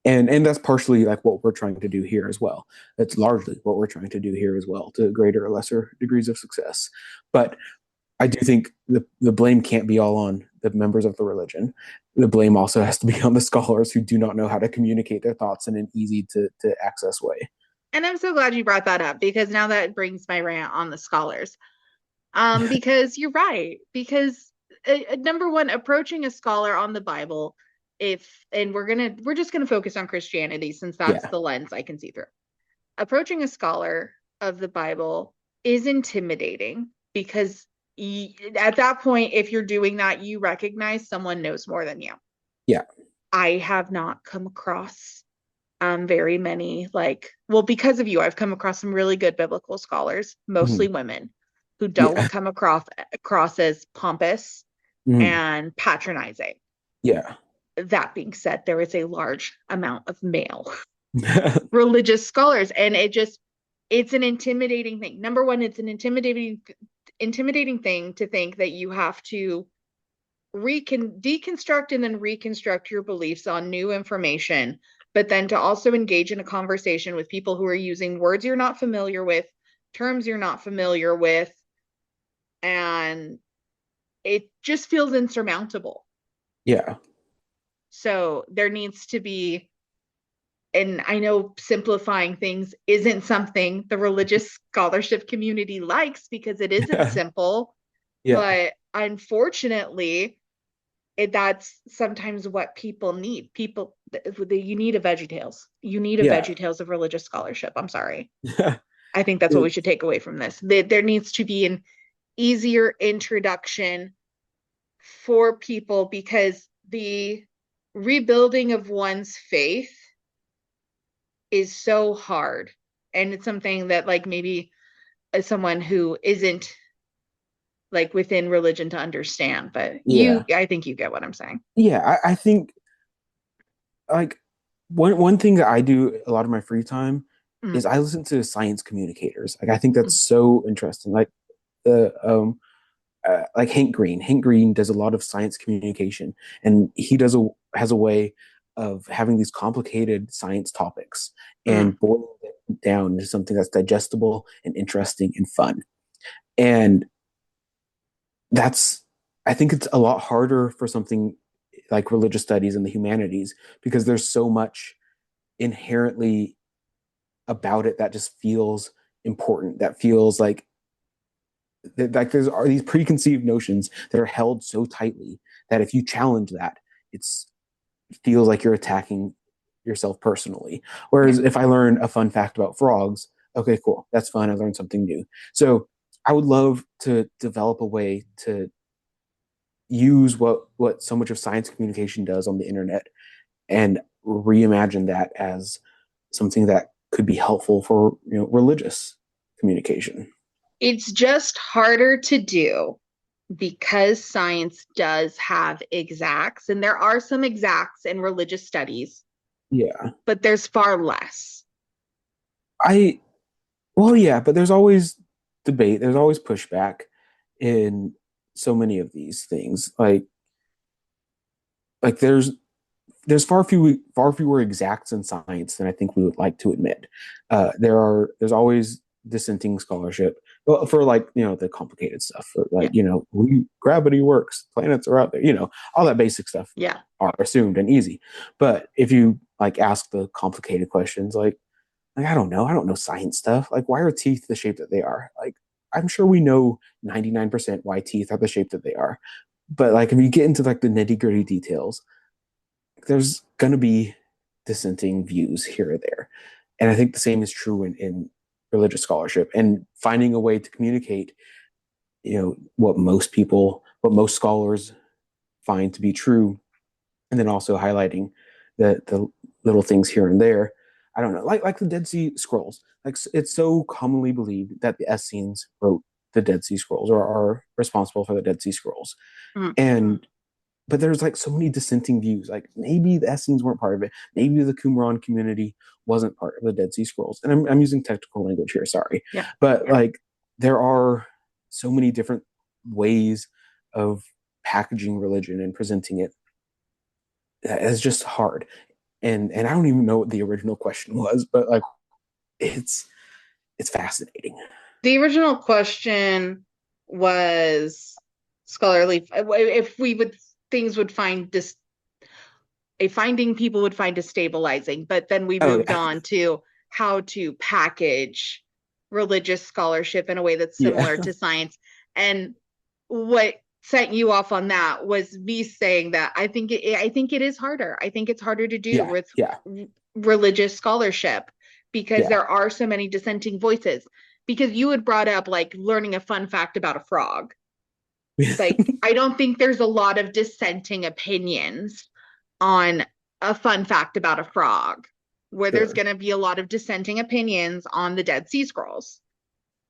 And that's partially like what we're trying to do here as well. That's largely what we're trying to do here as well, to greater or lesser degrees of success. But I do think the blame can't be all on the members of the religion. The blame also has to be on the scholars who do not know how to communicate their thoughts in an easy to access way. And I'm so glad you brought that up because now that brings my rant on the scholars. Because you're right. Because number one, approaching a scholar on the Bible, if and we're just gonna focus on Christianity since that's Yeah, the lens I can see through. Approaching a scholar of the Bible is intimidating because at that point, if you're doing that, you recognize someone knows more than you. yeah, I have not come across very many well, because of you, I've come across some really good biblical scholars, mostly mhm, women, who don't yeah, come across as pompous mhm, and patronizing. yeah, That being said, there is a large amount of male religious scholars, and it's an intimidating thing. Number one, it's an intimidating thing to think that you have to deconstruct and then reconstruct your beliefs on new information, but then to also engage in a conversation with people who are using words you're not familiar with, terms you're not familiar with, and it just feels insurmountable. yeah, So there needs to be, and I know simplifying things isn't something the religious scholarship community likes because it isn't yeah, simple, yeah, but unfortunately, that's sometimes what people need. You need a Veggie Tales. You need a yeah. Veggie Tales of religious scholarship. I'm sorry. I think that's what we It- should take away from this. There needs to be an easier introduction for people because the rebuilding of one's faith is so hard. And it's something that, like, maybe as someone who isn't like within religion to understand, but yeah, I think you get what I'm saying. yeah. I think like one thing that I do a lot of my free time Mm, is I listen to science communicators. Like I think that's so interesting. Like Hank Green. Hank Green does a lot of science communication, and he has a way of having these complicated science topics mm. and boiling it down into something that's digestible and interesting and fun. And that's I think it's a lot harder for something like religious studies and the humanities because there's so much inherently about it that just feels important, that feels like there's are these preconceived notions that are held so tightly that if you challenge that, it's it feels like you're attacking yourself personally. Yeah. Whereas if I learn a fun fact about frogs, okay, cool, that's fun. I learned something new. So I would love to develop a way to use what so much of science communication does on the internet and reimagine that as something that could be helpful for religious communication. It's just harder to do because science does have exacts, and there are some exacts in religious studies, Yeah. but there's far less. I Well, yeah, but there's always debate. There's always pushback in so many of these things. Like there's far fewer exacts in science than I think we would like to admit. There's always dissenting scholarship. Well, for like, the complicated stuff, for like, Yeah. gravity works, planets are out there, all that basic stuff Yeah. are assumed and easy. But if you like ask the complicated questions, like I don't know science stuff. Like, why are teeth the shape that they are? Like, I'm sure we know 99% why teeth are the shape that they are. But like, if you get into like the nitty gritty details, there's going to be dissenting views here or there. And I think the same is true in religious scholarship, and finding a way to communicate, what most scholars find to be true, and then also highlighting the little things here and there. I don't know, like the Dead Sea Scrolls. Like, it's so commonly believed that the Essenes wrote the Dead Sea Scrolls, or are responsible for the Dead Sea Scrolls. Mm. And but there's like so many dissenting views. Like, maybe the Essenes weren't part of it. Maybe the Qumran community wasn't part of the Dead Sea Scrolls. And I'm using technical language here, sorry. Yeah. But like, there are so many different ways of packaging religion and presenting it. It's just hard. And I don't even know what the original question was, but like, it's it's fascinating. The original question was scholarly if we would things would find this a finding people would find destabilizing, but then we Oh moved on to how to package religious scholarship in a way that's yeah. similar to science. And what sent you off on that was me saying that I think it is harder. I think it's harder to do Yeah. with Yeah. religious scholarship because Yeah. there are so many dissenting voices. Because you had brought up like learning a fun fact about a frog. Like, I don't think there's a lot of dissenting opinions on a fun fact about a frog, where there's Sure. going to be a lot of dissenting opinions on the Dead Sea Scrolls.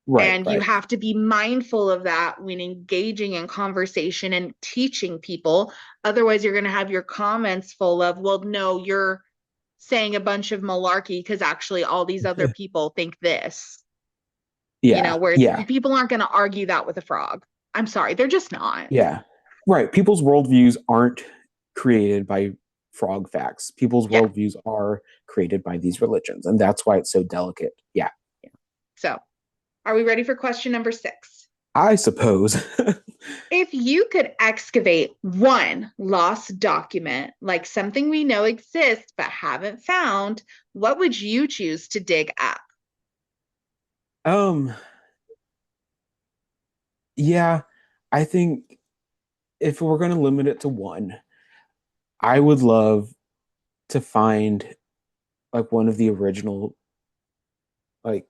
Right. And you Right. have to be mindful of that when engaging in conversation and teaching people. Otherwise, you're going to have your comments full of, well, no, you're saying a bunch of malarkey because actually all these other people think this, Yeah. where Yeah. people aren't going to argue that with a frog. I'm sorry, they're just not. Yeah. Right. People's worldviews aren't created by frog facts. People's Yeah. worldviews are created by these religions. And that's why it's so delicate. Yeah. So, are we ready for question number 6? I suppose. If you could excavate one lost document, like something we know exists but haven't found, what would you choose to dig up? um, yeah, I think if we're going to limit it to one, I would love to find like one of the original like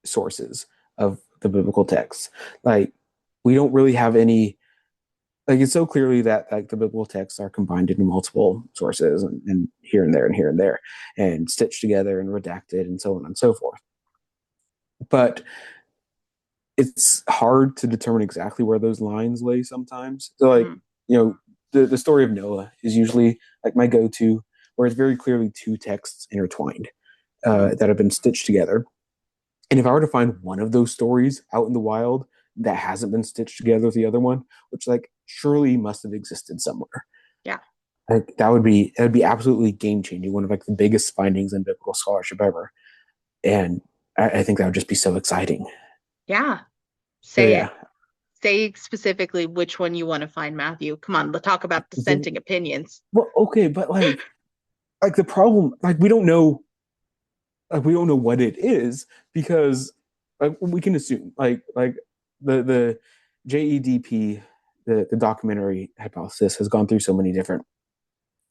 sources of the biblical text. Like, we don't really have any, like, it's so clearly that like the biblical texts are combined into multiple sources, and here and there and here and there, and stitched together and redacted and so on and so forth. But it's hard to determine exactly where those lines lay sometimes. So like, Mm-hmm. the story of Noah is usually like my go-to, where it's very clearly two texts intertwined, Mm-hmm. that have been stitched together. And if I were to find one of those stories out in the wild that hasn't been stitched together with the other one, which like surely must have existed somewhere, Yeah. like that would be absolutely game changing. One of like the biggest findings in biblical scholarship ever, and I think that would just be so exciting. Yeah. So Say yeah, it. Say specifically which one you want to find, Matthew. Come on, let's talk about then, dissenting opinions. well, okay, but like the problem, like we don't know what it is, because like we can assume like the JEDP, the documentary hypothesis has gone through so many different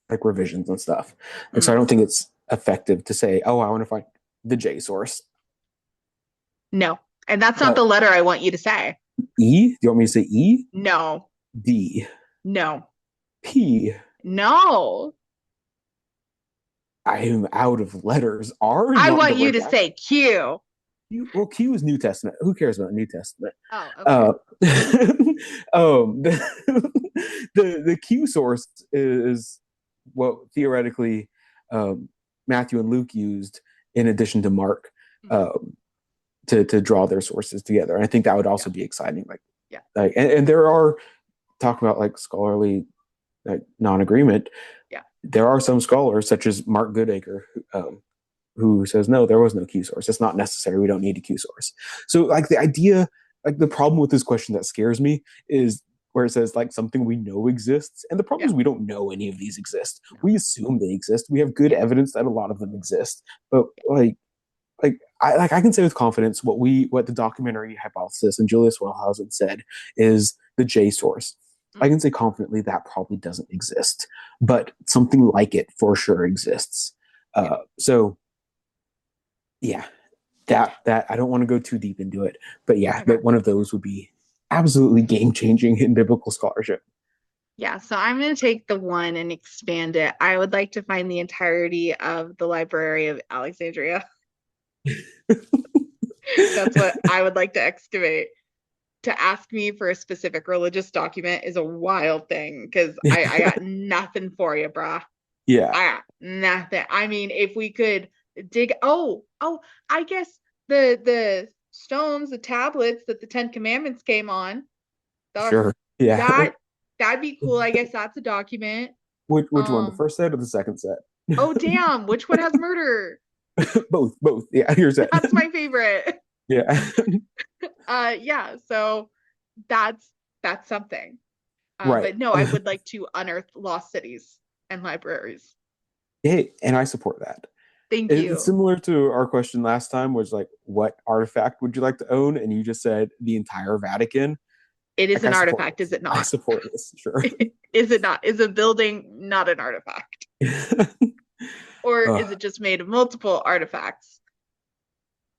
like revisions and stuff. Like, so I Mm. don't think it's effective to say, oh, I want to find the J source. No. And that's not the But letter I want you to say. E, do you want me to say E? No. D, No. P? No. I am out of letters. R, you I want me want to you write to that? say Q. Q, well, Q is New Testament. Who cares about New Testament? Oh, okay. Uh, the Q source is what theoretically, Matthew and Luke used in addition to Mark, Mhm. um, to draw their sources together. And I think that would Yeah. also be exciting. Yeah. And there are, talking about like scholarly like non-agreement. Yeah. There are some scholars such as Mark Goodacre, who says, no, there was no Q source. It's not necessary. We don't need a Q source. So like the idea, like the problem with this question that scares me is where it says like something we know exists. And the problem Yeah. is we don't know any of these exist. No. We assume they exist. We have good Yeah. evidence that a lot of them exist. But I can say with confidence what the documentary hypothesis and Julius Wellhausen said is the J source. I Mm. can say confidently that probably doesn't exist, but something like it for sure exists. Yeah. So yeah, that I don't want to go too deep into it, but yeah, Okay. that one of those would be absolutely game changing in biblical scholarship. Yeah, so I'm going to take the one and expand it. I would like to find the entirety of the Library of Alexandria. That's what I would like to excavate. To ask me for a specific religious document is a wild thing because I got nothing for you, brah. Yeah, I got nothing. I mean, if we could dig, I guess the stones, the tablets that the Ten Commandments came on, the, sure. Yeah. that that'd be cool. I guess that's a document. Which one? The Um, first set or the second set? oh damn, which one has murder? Both. Yeah, here's that. That's my favorite. Yeah. Yeah, so that's that's something. Right. But no, I would like to unearth lost cities and libraries. Hey, and I support that. Thank It's you. similar to our question last time, was like, what artifact would you like to own? And you just said the entire Vatican. It is Like, I an support artifact, is this. it I not? support this, sure. Is it not? Is a building not an artifact? Or uh, is it just made of multiple artifacts?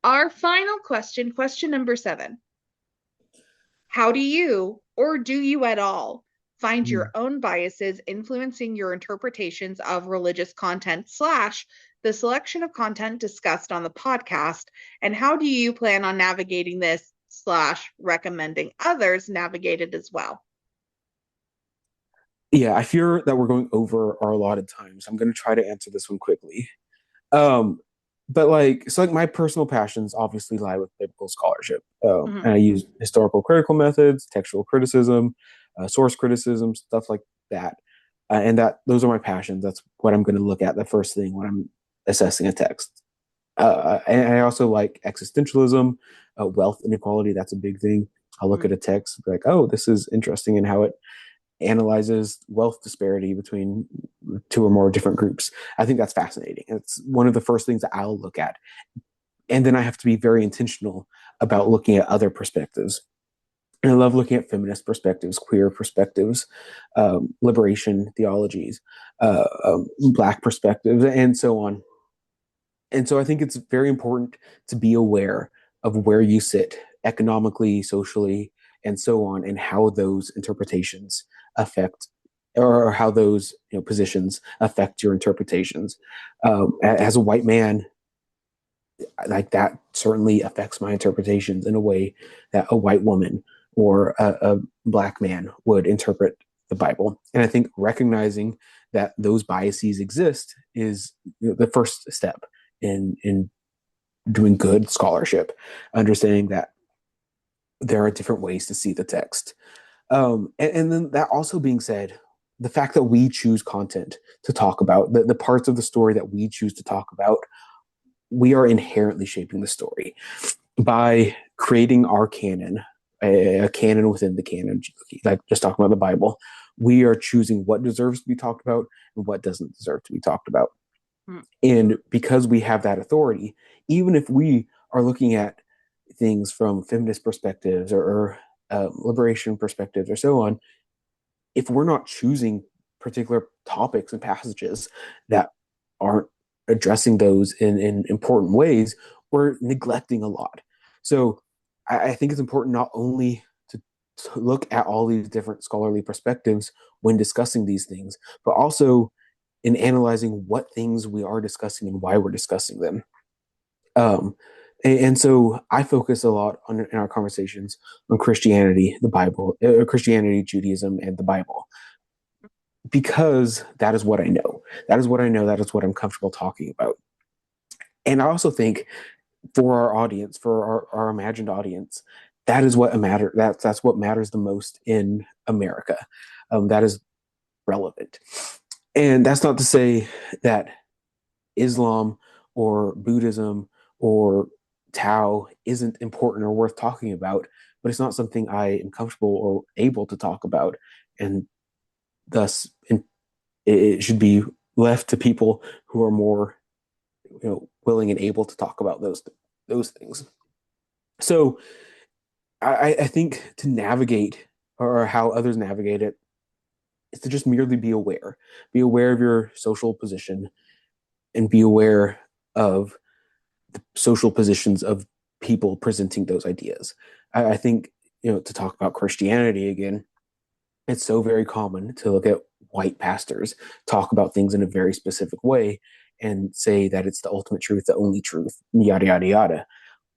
Our final question, question number 7. How do you, or do you at all, find your own biases influencing your interpretations of religious content slash the selection of content discussed on the podcast? And how do you plan on navigating this slash recommending others navigate it as well? yeah, I fear that we're going over our allotted time, so I'm going to try to answer this one quickly. Um, but like my personal passions obviously lie with biblical scholarship, Mm-hmm. and I use historical critical methods, textual criticism, source criticism, stuff like that, and that those are my passions. That's what I'm going to look at the first thing when I'm assessing a text. And I also like existentialism, wealth inequality. That's a big thing. I'll look at a text like, oh, this is interesting in how it analyzes wealth disparity between two or more different groups. I think that's fascinating. It's one of the first things that I'll look at. And then I have to be very intentional about looking at other perspectives. And I love looking at feminist perspectives, queer perspectives, liberation theologies, Black perspectives, and so on. And so I think it's very important to be aware of where you sit economically, socially, and so on, and how those interpretations affect, or how those positions affect your interpretations. As a white man, like that certainly affects my interpretations in a way that a white woman or a Black man would interpret the Bible. And I think recognizing that those biases exist is the first step in doing good scholarship, understanding that there are different ways to see the text. And then that also being said, the fact that we choose content to talk about, the parts of the story that we choose to talk about, we are inherently shaping the story by creating our canon, a canon within the canon, like just talking about the Bible. We are choosing what deserves to be talked about and what doesn't deserve to be talked about. Mm-hmm. And because we have that authority, even if we are looking at things from feminist perspectives or liberation perspectives or so on, if we're not choosing particular topics and passages that aren't addressing those in important ways, we're neglecting a lot. So I think it's important not only to look at all these different scholarly perspectives when discussing these things, but also in analyzing what things we are discussing and why we're discussing them. Um, and so I focus a lot on in our conversations on Christianity, the Bible, Christianity, Judaism, and the Bible, because that is what I know. That is what I know. That is what I'm comfortable talking about. And I also think for our audience, for our imagined audience, that is what matter. That's what matters the most in America. That is relevant. And that's not to say that Islam or Buddhism or Tao isn't important or worth talking about, but it's not something I am comfortable or able to talk about. And thus, it should be left to people who are more, willing and able to talk about those things. So I think to navigate, or how others navigate it, is to just merely be aware of your social position, and be aware of the social positions of people presenting those ideas. I think, to talk about Christianity again, it's so very common to look at white pastors talk about things in a very specific way and say that it's the ultimate truth, the only truth, yada yada yada,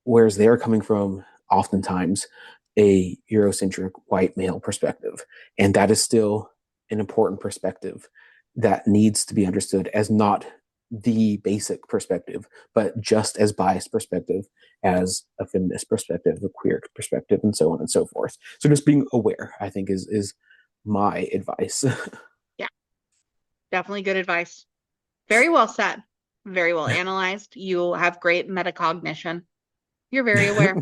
whereas they're coming from oftentimes a Eurocentric white male perspective. And that is still an important perspective that needs to be understood as not the basic perspective, but just as biased perspective as a feminist perspective, a queer perspective, and so on and so forth. So just being aware, I think, is my advice. Yeah, definitely good advice. Very well said. Very well analyzed. You have great metacognition. You're very aware.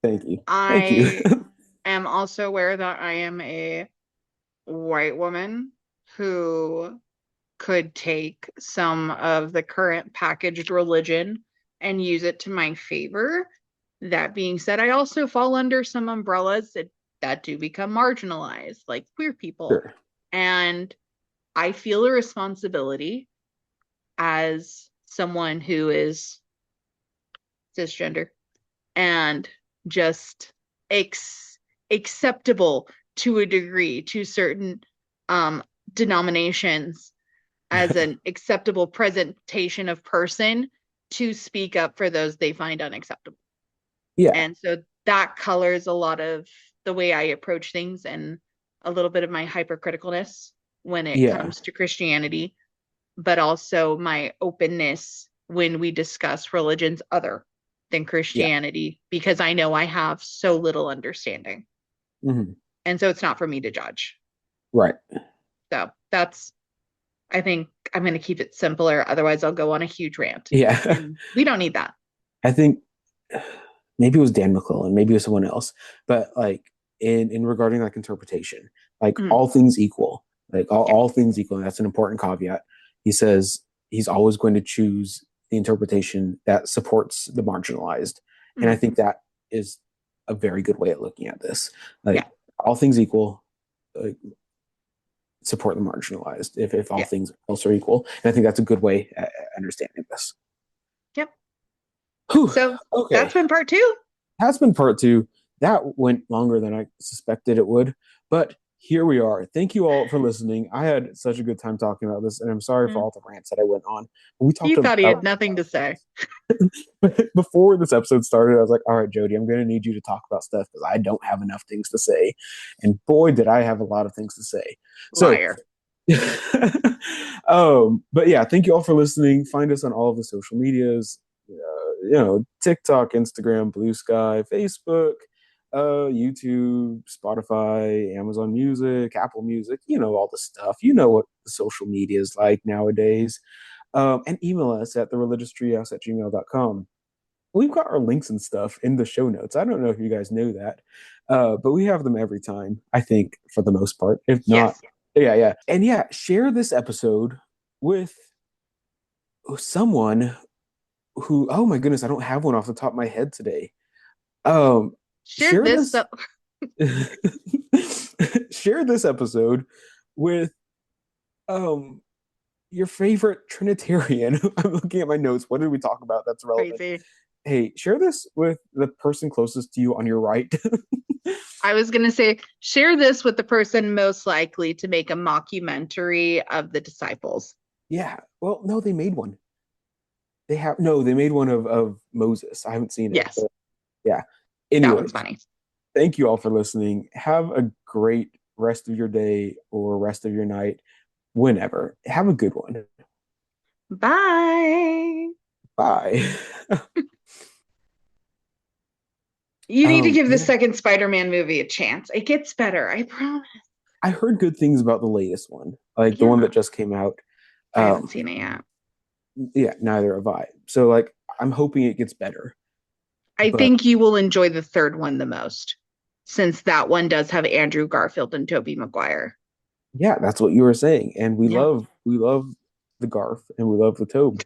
Thank you. Thank you. I am also aware that I am a white woman who could take some of the current packaged religion and use it to my favor. That being said, I also fall under some umbrellas that do become marginalized, like queer people. Sure. And I feel a responsibility as someone who is cisgender and just acceptable to a degree to certain um, denominations as an acceptable presentation of person to speak up for those they find unacceptable. Yeah. And so that colors a lot of the way I approach things and a little bit of my hypercriticalness when it Yeah. comes to Christianity, but also my openness when we discuss religions other than Yeah. Christianity, because I know I have so little understanding. Hmm. And so it's not for me to judge. Right. So that's, I think I'm going to keep it simpler. Otherwise, I'll go on a huge rant. Yeah. And we don't need that. I think maybe it was Dan McClellan, maybe it was someone else, but like in regarding like interpretation, like Mm, all things equal, like yeah. all things equal, and that's an important caveat. He says he's always going to choose the interpretation that supports the marginalized. And I think Hmm. that is a very good way of looking at this. Yeah. Like all things equal, like, support the marginalized if all Yeah. things else are equal. And I think that's a good way at understanding this. Yep. Whew. So that's Okay. been part two. Has been part two. That went longer than I suspected it would, but here we are. Thank you all for listening. I had such a good time talking about this, and I'm sorry for Mm. all the rants that I went on. We He talked thought he about had nothing to say. before this episode started. I was like, "All right, Jodie, I'm going to need you to talk about stuff because I don't have enough things to say." And boy, did I have a lot of things to say. So, Liar. but yeah, thank you all for listening. Find us on all of the social medias, TikTok, Instagram, Blue Sky, Facebook, YouTube, Spotify, Amazon Music, Apple Music, all the stuff. You know what the social media is like nowadays. And email us at theriligioustreehouse@gmail.com. We've got our links and stuff in the show notes. I don't know if you guys know that, but we have them every time, I think, for the most part. If not, Yes. yeah, yeah. And yeah, share this episode with someone who, oh my goodness, I don't have one off the top of my head today. Um, Share share this this, so share this episode with um your favorite Trinitarian. I'm looking at my notes. What did we talk about that's relevant? crazy. Hey, share this with the person closest to you on your right. I was going to say, share this with the person most likely to make a mockumentary of the disciples. Yeah. Well, no, they made one. They have no, they made one of Moses. I haven't seen it, Yes, but yeah. that one's Anyways, funny. thank you all for listening. Have a great rest of your day or rest of your night, whenever. Have a good one. Bye. Bye. You need to give the Yeah, second Spider-Man movie a chance. It gets better, I promise. I heard good things about the latest one, like the one Yeah, that just came out. I haven't Um, seen it yet. Yeah, neither have I. So like I'm hoping it gets better. I But think you will enjoy the third one the most, since that one does have Andrew Garfield and Tobey Maguire. yeah, that's what you were saying. And Yeah, we love the Garth and we love the Tobe.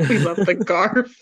we love the Garf.